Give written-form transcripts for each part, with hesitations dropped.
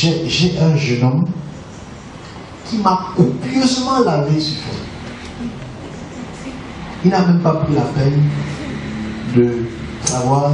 J'ai un jeune homme qui m'a copieusement lavé sur fond. Il n'a même pas pris la peine de savoir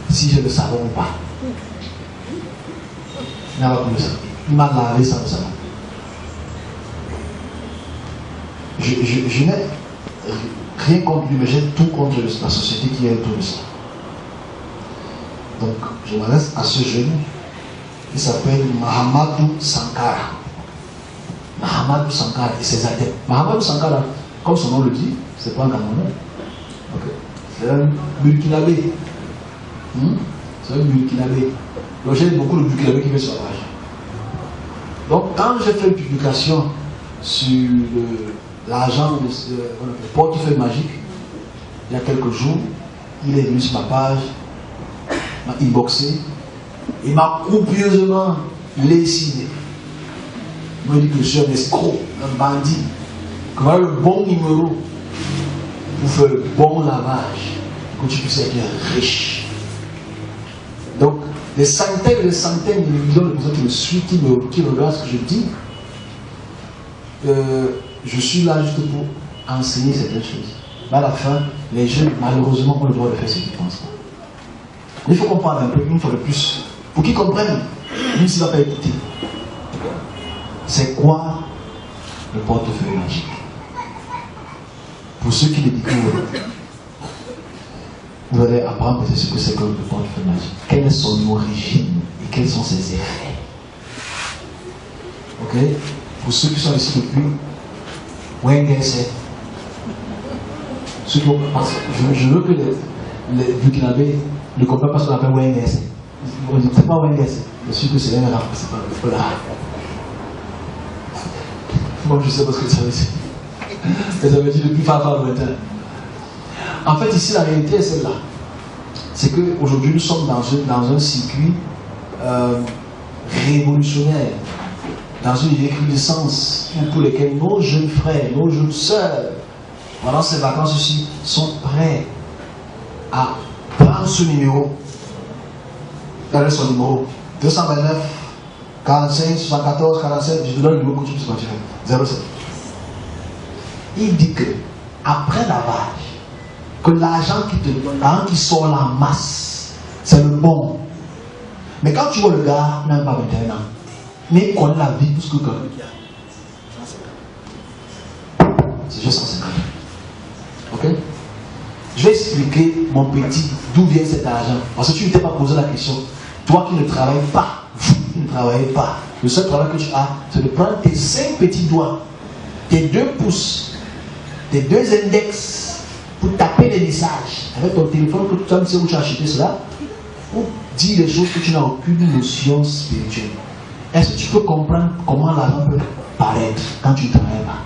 si j'ai le savon ou pas. Il n'a pas pris le savon. Il m'a lavé sans le savon. Je n'ai rien contre lui, mais j'ai tout contre la société qui est autour de ça. Donc, je m'adresse à ce jeune. Il s'appelle Mahamadou Sankara. Mahamadou Sankara et ses adeptes. Mahamadou Sankara, comme son nom le dit, c'est pas un Camerounais. Okay. C'est un Burkinabé. C'est un Burkinabé. Donc j'ai beaucoup de Burkinabé qui viennent sur la page. Donc quand j'ai fait une publication sur l'argent de portefeuille magique, il y a quelques jours, il est venu sur ma page, m'a inboxé, il m'a copieusement lessivé. Il m'a dit que je suis un escroc, un bandit, que voilà le bon numéro pour faire le bon lavage, que tu puisses être riche. Donc, des centaines et des centaines de millions de personnes qui me suivent, qui regardent ce que je dis, je suis là juste pour enseigner certaines choses. Mais à la fin, les jeunes, malheureusement, ont le droit de faire ce qu'ils pensent. Il faut comprendre un peu, une fois de plus, pour qu'ils comprennent, même s'il ne va pas écouter. C'est quoi le portefeuille magique? Pour ceux qui le découvrent, vous allez apprendre ce que c'est que le portefeuille magique. Quelle est son origine et quels sont ses effets. Ok? Pour ceux qui sont ici depuis, Wengese. Je veux que les Burkinabés ne comprennent pas ce qu'on appelle Wengese. C'est pas Wengese. Je suis que c'est un rap, c'est pas là. Moi je sais pas ce que ça veut dire. Mais ça veut dire depuis far lointain. En fait, ici, la réalité est celle-là. C'est qu'aujourd'hui, nous sommes dans un circuit révolutionnaire, dans une recrudescence pour lesquelles nos jeunes frères, nos jeunes sœurs, pendant ces vacances-ci, sont prêts à prendre ce numéro. Regardez son numéro 229 45 74 47. Je vous donne le numéro que tu peux partir. 07. Il dit que après lavage, que l'argent qui te donne, l'argent qui sort en masse, c'est le bon. Mais quand tu vois le gars, il n'a même pas 21 ans, mais il connaît la vie plus que quelqu'un. C'est juste 150. Ok? Je vais expliquer, mon petit, d'où vient cet argent. Parce que tu ne t'es pas posé la question. Toi qui ne travailles pas, vous qui ne travaillez pas, le seul travail que tu as, c'est de prendre tes 5 petits doigts, tes 2 pouces, tes 2 index, pour taper les messages avec ton téléphone, que tu sais où tu as acheté cela, pour dire des choses que tu n'as aucune notion spirituelle. Est-ce que tu peux comprendre comment l'argent peut paraître quand tu ne travailles pas?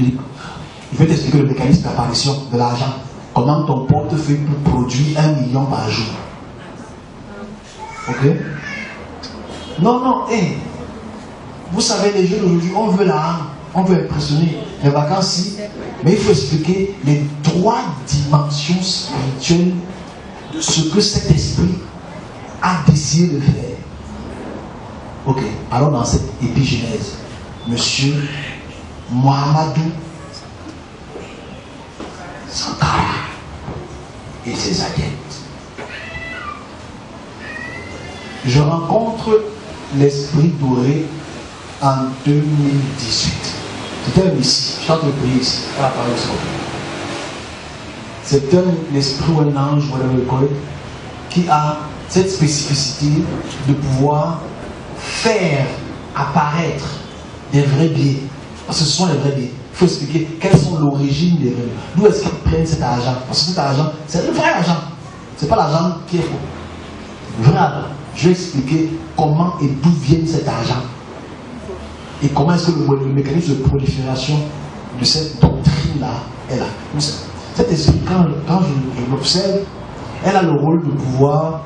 Il veut t'expliquer le mécanisme d'apparition de l'argent. Comment ton portefeuille peut produire 1 million par jour. Ok? Non, vous savez, les jeunes aujourd'hui, on veut l'argent, on veut impressionner. Les vacances, mais il faut expliquer les 3 dimensions spirituelles de ce que cet esprit a décidé de faire. Ok, allons dans cette épigénèse. Monsieur Mahamadou Sankara et ses adeptes. Je rencontre l'esprit doré en 2018. C'était un messie, je suis en train de prier ici, à la parole du Seigneur. C'est un esprit ou un ange, whatever you call it, qui a cette spécificité de pouvoir faire apparaître des vrais biais. Parce que ce sont les vrais biais. Il faut expliquer quelles sont l'origine des vrais biais. D'où est-ce qu'ils prennent cet argent? Parce que cet argent, c'est le vrai argent. Ce n'est pas l'argent qui est faux. Le vrai argent. Je vais expliquer comment et d'où vient cet argent. Et comment est-ce que le mécanisme de prolifération de cette doctrine-là est là. Cet esprit, quand je l'observe, elle a le rôle de pouvoir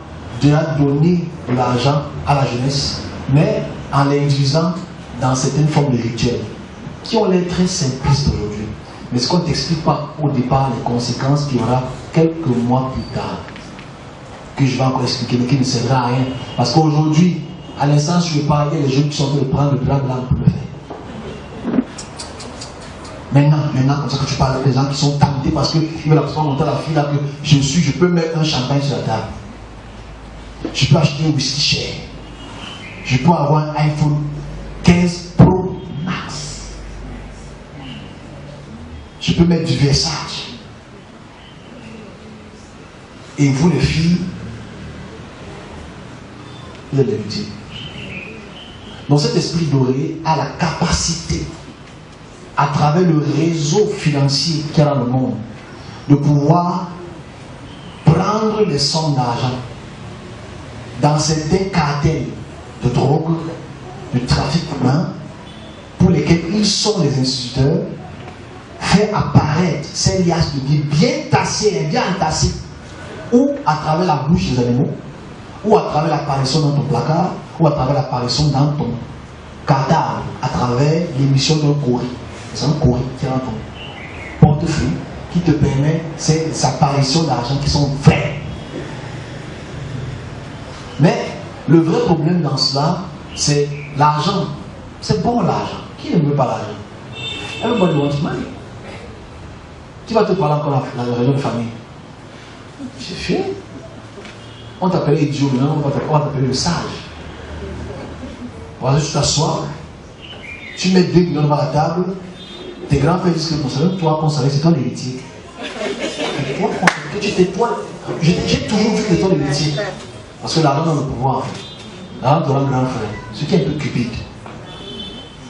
donner de l'argent à la jeunesse, mais en l'induisant dans certaines formes de rituels qui ont l'air très simplistes aujourd'hui. Mais ce qu'on ne t'explique pas au départ, les conséquences qu'il y aura quelques mois plus tard. que je vais encore expliquer, mais qui ne servira à rien. Parce qu'aujourd'hui, à l'instant où je parle, il y a des jeunes qui sont en train de prendre le drap blanc pour le faire. Maintenant, comme ça que tu parles, des gens qui sont tentés parce qu'ils veulent absolument montrer à la fille là que je peux mettre un champagne sur la table. Je peux acheter un whisky cher. Je peux avoir un iPhone 15 Pro Max. Je peux mettre du Versace. Et vous les filles, vous êtes des victimes. Donc cet esprit doré a la capacité, à travers le réseau financier qu'il y a dans le monde, de pouvoir prendre des sommes d'argent dans certains cartels de drogue, de trafic humain, pour lesquels ils sont les instituteurs, faire apparaître ces liasses de billets bien tassés, bien entassés, ou à travers la bouche des animaux, ou à travers l'apparition dans ton placard, ou à travers l'apparition dans ton cadavre, à travers l'émission d'un courrier. C'est un courrier qui est dans ton portefeuille qui te permet ces apparitions d'argent qui sont vraies. Mais le vrai problème dans cela, c'est l'argent. C'est bon l'argent. Qui ne veut pas l'argent? Everybody wants money. Qui va te parler encore dans la région de famille? C'est fait. On t'appelait idiot, maintenant on va t'appeler le sage. Parce que tu t'assois, tu mets 2 millions devant la table, tes grands-pères disent que toi, c'est toi l'héritier. J'ai toujours vu que toi l'héritier. Parce que l'argent dans le pouvoir, l'argent dans le grand frère, ce qui est un peu cupide.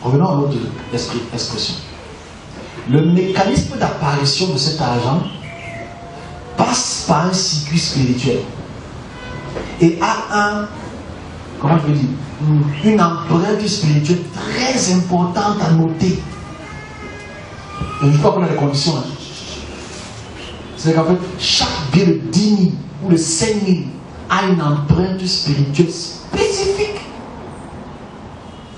Revenons à notre expression. Le mécanisme d'apparition de cet argent passe par un circuit spirituel et a comment je veux dire, une empreinte spirituelle très importante à noter. Et je crois qu'on a les conditions. C'est qu'en fait, chaque billet de 10 000 ou de 5 000 a une empreinte spirituelle spécifique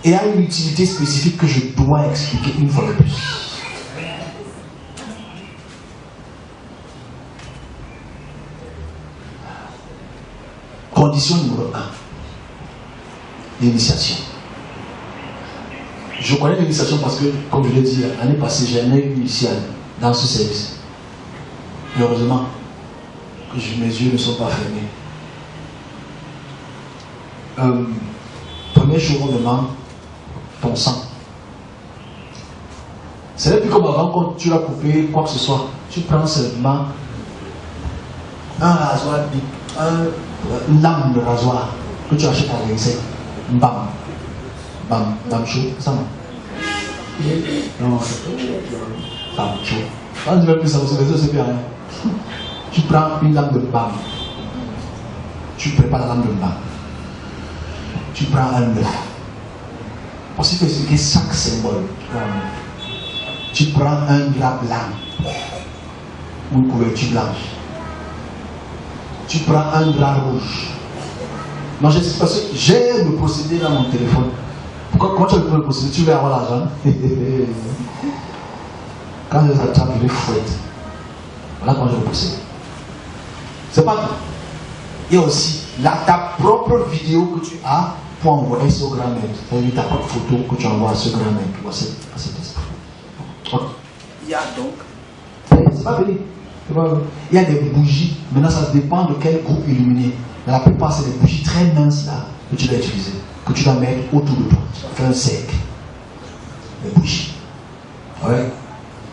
et a une utilité spécifique que je dois expliquer une fois de plus. Condition numéro 1, l'initiation. Je connais l'initiation parce que, comme je l'ai dit, l'année passée, j'ai un initial dans ce service. Heureusement que mes yeux ne sont pas fermés. Première chose, on demande ton sang. C'est plus comme avant, quand tu l'as coupé, quoi que ce soit, tu prends seulement un rasoir, une lame de rasoir que tu achètes à l'insecte. Bam, bam, bam chaud, ça non. Non, bam chaud. Quand tu veux plus ça, c'est bien. Tu prends une lame de bam. Tu prépares la lame de bam. Tu prends un œuf. Parce qu'il faut expliquer chaque symbole. Tu prends un drap blanc ou une couverture blanche. Tu prends un drap rouge. Non, j'explique parce que j'ai le procédé dans mon téléphone. Quand tu as le procédé, tu veux avoir l'argent. Quand je les attrape, je les fouette. Voilà quand je le procédé. C'est pas tout. Il y a aussi ta propre vidéo que tu as pour envoyer ce grand maître. C'est-à-dire ta propre photo que tu envoies à ce grand maître ou à cet esprit. Okay. Il y a donc. C'est pas fini. Il y a des bougies. Maintenant, ça dépend de quel groupe illuminé. Mais la plupart, c'est des bougies très minces là que tu dois utiliser, que tu dois mettre autour de toi. Faire un cercle. Des bougies. Ouais.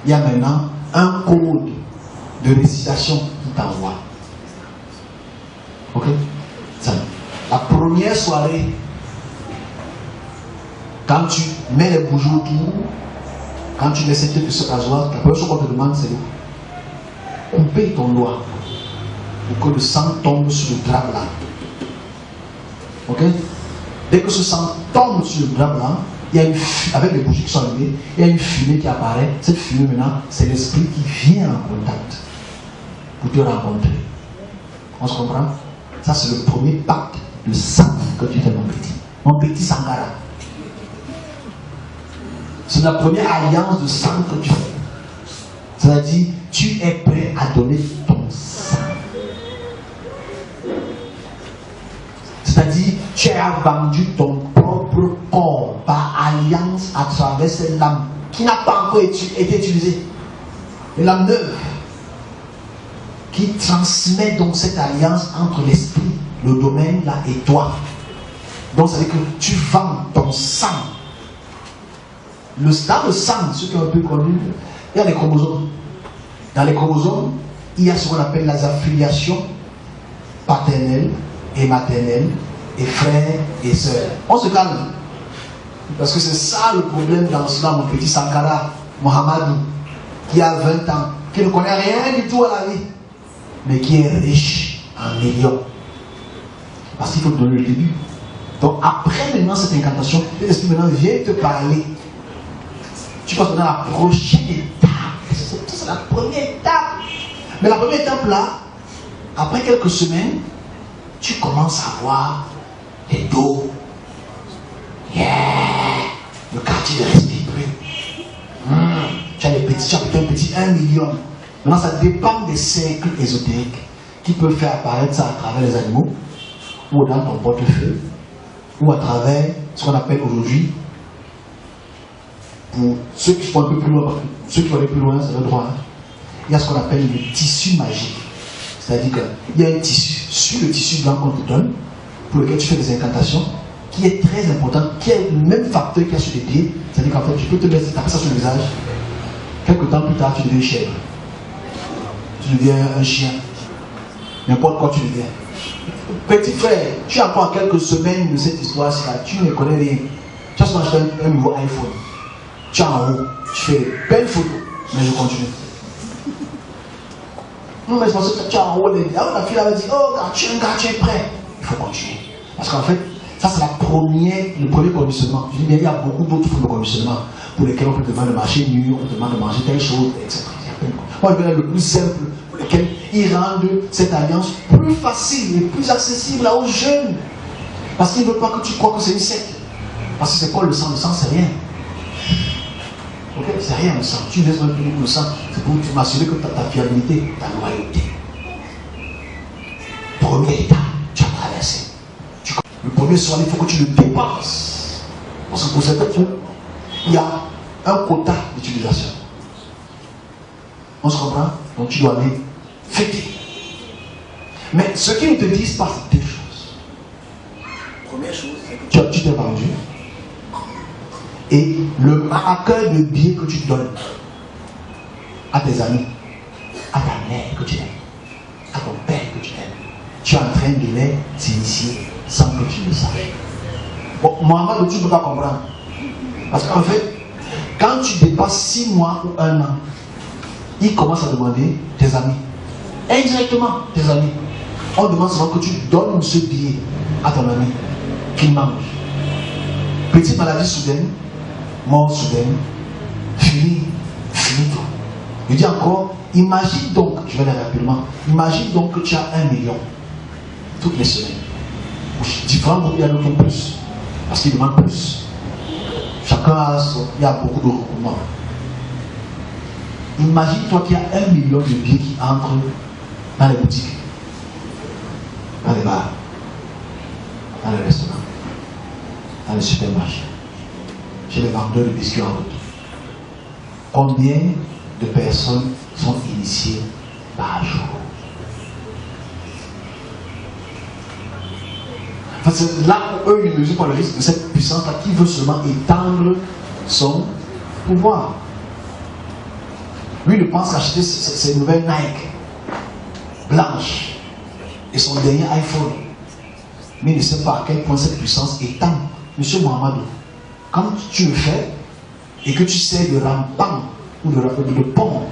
Il y a maintenant un code de récitation qui t'envoie. Ok? Ça. La première soirée, quand tu mets les bougies autour, quand tu laisses de ce rasoir, la première chose qu'on te demande, c'est de couper ton doigt pour que le sang tombe sur le drap blanc. Ok? Dès que ce sang tombe sur le drap blanc, il y a une avec les bougies qui sont allumées, il y a une fumée qui apparaît. Cette fumée maintenant, c'est l'esprit qui vient en contact pour te rencontrer. On se comprend? Ça, c'est le premier pacte de sang que tu fais, mon petit. Mon petit Sankara. C'est la première alliance de sang que tu fais. C'est-à-dire, tu es prêt à donner ton sang. tu as vendu ton propre corps par alliance à travers cette lame qui n'a pas encore été utilisée. Une lame neuve qui transmet donc cette alliance entre l'esprit, le domaine là et toi. Donc ça veut dire que tu vends ton sang. Dans le sang, ceux qui ont un peu connu, il y a les chromosomes. Dans les chromosomes, il y a ce qu'on appelle les affiliations paternelles et maternelles, et frères et sœurs. On se calme. Parce que c'est ça le problème dans cela, mon petit Sankara Mohamedou, qui a 20 ans, qui ne connaît rien du tout à la vie, mais qui est riche en millions. Parce qu'il faut te donner le début. Donc après maintenant cette incantation, l'esprit maintenant vient te parler. Tu passes dans la prochaine étape. C'est la première étape. Mais la première étape là, après quelques semaines, tu commences à voir les dos. Yeah. Le quartier ne respire plus. Tu as des petits, tu as peut-être un petit 1 million. Maintenant ça dépend des cercles ésotériques qui peuvent faire apparaître ça à travers les animaux, ou dans ton portefeuille, ou à travers ce qu'on appelle aujourd'hui, pour ceux qui sont un peu plus loin, ceux qui vont aller plus loin, c'est le droit, hein. Il y a ce qu'on appelle le tissu magique. C'est-à-dire qu'il y a un tissu, sur le tissu blanc qu'on te donne, pour lequel tu fais des incantations, qui est très important, qui est le même facteur qu'il y a sur les pieds. C'est-à-dire qu'en fait, tu peux te mettre taper ça sur le visage. Quelques temps plus tard, tu deviens une chèvre. Tu deviens un chien. N'importe quoi tu deviens. Petit frère, tu as encore quelques semaines de cette histoire-ci, tu ne connais rien. Tu as souvent acheté un nouveau iPhone. Tu es en haut, tu fais de belles photos, mais je continue. Non, mais je pense que tu es en haut, la fille avait dit, oh, tu es prêt. Il faut continuer. Parce qu'en fait, ça c'est le premier conditionnement. Je dis bien, il y a beaucoup d'autres formes de conditionnement pour lesquels on peut te demander de marcher nu, on te demande de manger telle chose, etc. Moi, je vais le plus simple, pour lequel ils rendent cette alliance plus facile et plus accessible aux jeunes. Parce qu'ils ne veulent pas que tu crois que c'est une secte. Parce que c'est quoi le sang? Le sang, c'est rien. Ok, c'est rien le sang. Tu laisses un peu le sang, c'est pour m'assurer que tu as ta fiabilité, ta loyauté. Première étape, tu as traversé. Le premier soir, il faut que tu le dépasses. Parce que pour cette personne, il y a un quota d'utilisation. On se comprend? Donc tu dois aller fêter. Mais ce qu'ils ne te disent pas, c'est deux choses. Première chose, c'est que tu t'es vendu. Et le marqueur de biais que tu donnes à tes amis, à ta mère que tu aimes, à ton père que tu aimes, tu es en train de les initier sans que tu le saches. Bon, Mohamed, tu ne peux pas comprendre. Parce qu'en fait, quand tu dépasses 6 mois ou 1 an, il commence à demander tes amis. Indirectement, tes amis. On demande souvent que tu donnes ce billet à ton ami qu'il mange. Petite maladie soudaine, mort soudaine, fini tout. Je dis encore, imagine donc, je vais aller rapidement, imagine donc que tu as 1 million toutes les semaines. Différents groupes, il y a d'autres plus, parce qu'ils demandent plus. Chacun a son, il y a beaucoup de recoupements. Imagine-toi qu'il y a 1 million de billets qui entrent dans les boutiques, dans les bars, dans les restaurants, dans les supermarchés, chez les vendeurs de biscuits en route. Combien de personnes sont initiées par jour? Enfin, c'est là où eux ils mesurent pas le risque de cette puissance-là qui veut seulement étendre son pouvoir. Lui il pense qu'acheter ses nouvelles Nike blanches et son dernier iPhone, mais il ne sait pas à quel point cette puissance étend. Monsieur Mohamedou, quand tu le fais et que tu sais de rampant ou de pont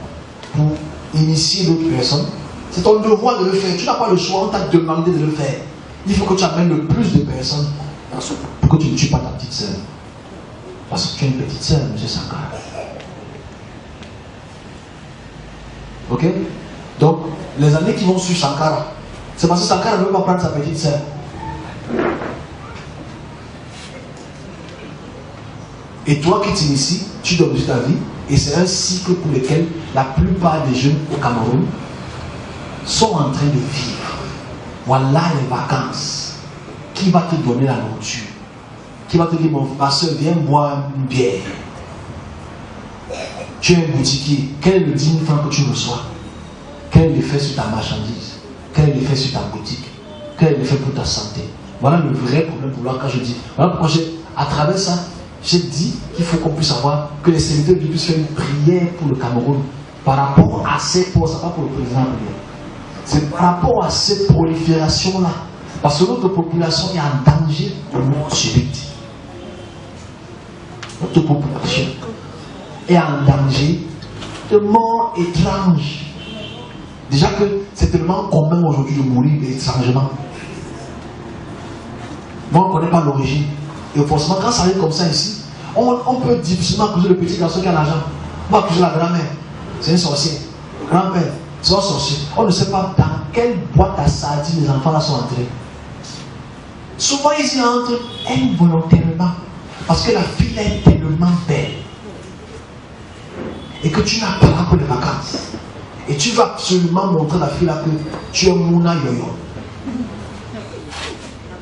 pour initier d'autres personnes, c'est ton devoir de le faire. Tu n'as pas le choix, on t'a demandé de le faire. Il faut que tu amènes le plus de personnes pour que tu ne tues pas ta petite sœur. Parce que tu es une petite sœur, M. Sankara. Ok? Donc, les années qui vont suivre Sankara, c'est parce que Sankara ne veut pas prendre sa petite sœur. Et toi qui t'inities, tu donnes ta vie, et c'est un cycle pour lequel la plupart des jeunes au Cameroun sont en train de vivre. Voilà les vacances qui va te donner la nourriture, qui va te dire, ma soeur, viens boire une bière. Tu es un boutiquier, quel est le 10 000 francs que tu reçois? Quel est l'effet sur ta marchandise? Quel est l'effet sur ta boutique? Quel est l'effet pour ta santé? Voilà le vrai problème pour moi quand je dis. Voilà pourquoi à travers ça, j'ai dit qu'il faut qu'on puisse avoir, que les serviteurs de Dieu puissent faire une prière pour le Cameroun par rapport à ces postes, pas pour le président. C'est par rapport à cette prolifération-là. Parce que notre population est en danger de mort subite. Notre population est en danger de mort étrange. Déjà que c'est tellement commun aujourd'hui de mourir étrangement. Moi, on ne connaît pas l'origine. Et forcément, quand ça arrive comme ça ici, on peut difficilement accuser le petit garçon qui a l'argent. On va accuser la grand-mère. C'est un sorcier. Grand-père, c'est un sorcier. On ne sait pas dans quelle boîte à sardines les enfants là sont entrés. Souvent, ils y entrent involontairement. Parce que la fille est tellement belle. Et que tu n'as pas pour les vacances. Et tu vas absolument montrer à la fille là que tu es Mouna Yoyo.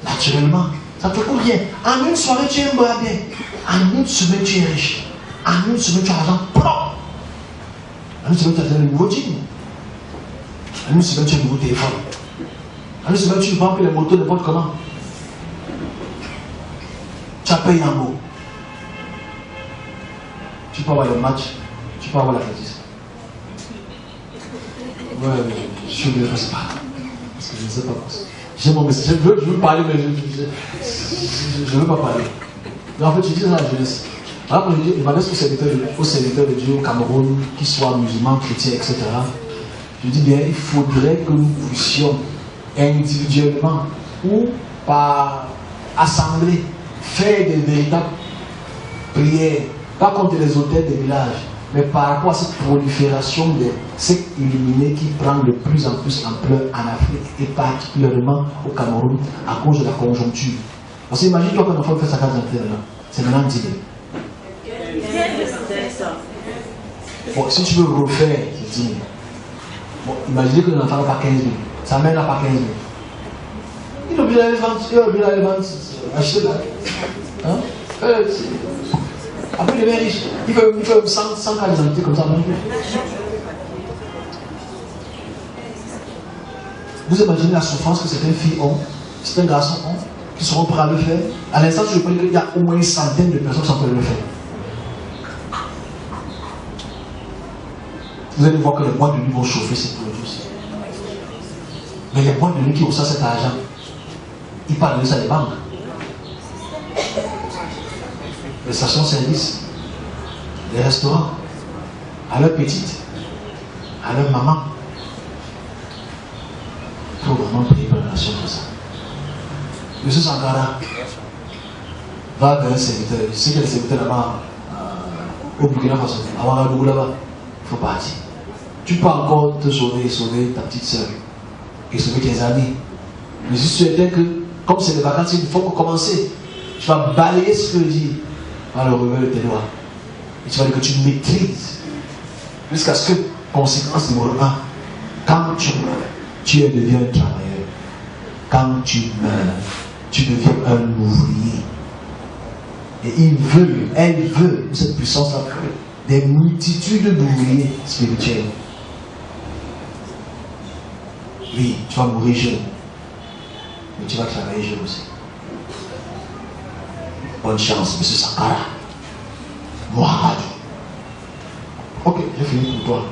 Naturellement, ça te coûte rien. En une soirée, tu es un bras bien. En une semaine, tu es riche. En une semaine, tu as l'argent propre. En une semaine, tu as un nouveau jean. En une semaine, tu as un nouveau téléphone. En une semaine, tu vends les motos n'importe comment. Tu as payé un mot. Tu peux avoir le match. Tu peux avoir la critique. Ouais, je ne sais pas. Parce que je ne sais pas. J'ai mon message. Je veux parler, mais je ne veux pas parler. Mais en fait, je dis ça à la jeunesse. Alors, je m'adresse aux serviteurs de Dieu au Cameroun, qu'ils soient musulmans, chrétiens, etc. Je dis bien, il faudrait que nous puissions individuellement ou par assemblée faire des véritables prières, pas contre les hôtels des villages, mais par rapport à cette prolifération de sectes illuminés qui prend de plus en plus ampleur en Afrique et particulièrement au Cameroun à cause de la conjoncture. Parce que imagine-toi qu'un enfant fait sa carte d'entrée là, c'est maintenant 10 000. Bon, si tu veux refaire, c'est 10 000. Bon, imaginez que l'enfant n'a pas 15 000, sa mère n'a pas 15 000. Il est obligé d'aller vendre, acheter là. Hein? Après, il est riche. Il veut 100 cas d'identité comme ça. Non? Vous imaginez la souffrance que certaines filles ont, certains garçons ont, qui seront prêts à le faire. À l'instant, je peux dire qu'il y a au moins une centaine de personnes qui sont prêtes à le faire. Vous allez voir que les boîtes de nuit vont chauffer ces produits aussi. Mais les boîtes de nuit qui reçoivent cet argent, ils parlent de ça des banques. Les stations-service, les restaurants, à leur petite, à leur maman. Il faut vraiment payer pour la nation pour ça. M. Sankara va vers un serviteur. Je sais qu'il y a des serviteurs là-bas, au Burkina Faso, à Ouagadougou là-bas. Il faut partir. Tu peux encore te sauver ta petite soeur et sauver tes amis. Mais je suis certain que, comme c'est les vacances, il faut commencer. Tu vas balayer ce que je dis. Le revers de tes doigts. Et tu vas dire que tu maîtrises. Jusqu'à ce que, conséquence numéro 1, quand tu meurs, tu deviens un travailleur. Quand tu meurs, tu deviens un ouvrier. Et elle veut, cette puissance-là, des multitudes d'ouvriers spirituels. Oui, tu vas mourir jeune. Mais tu vas travailler jeune aussi. Bonne chance, M. Sankara. Mohamed. Ok, j'ai fini pour toi.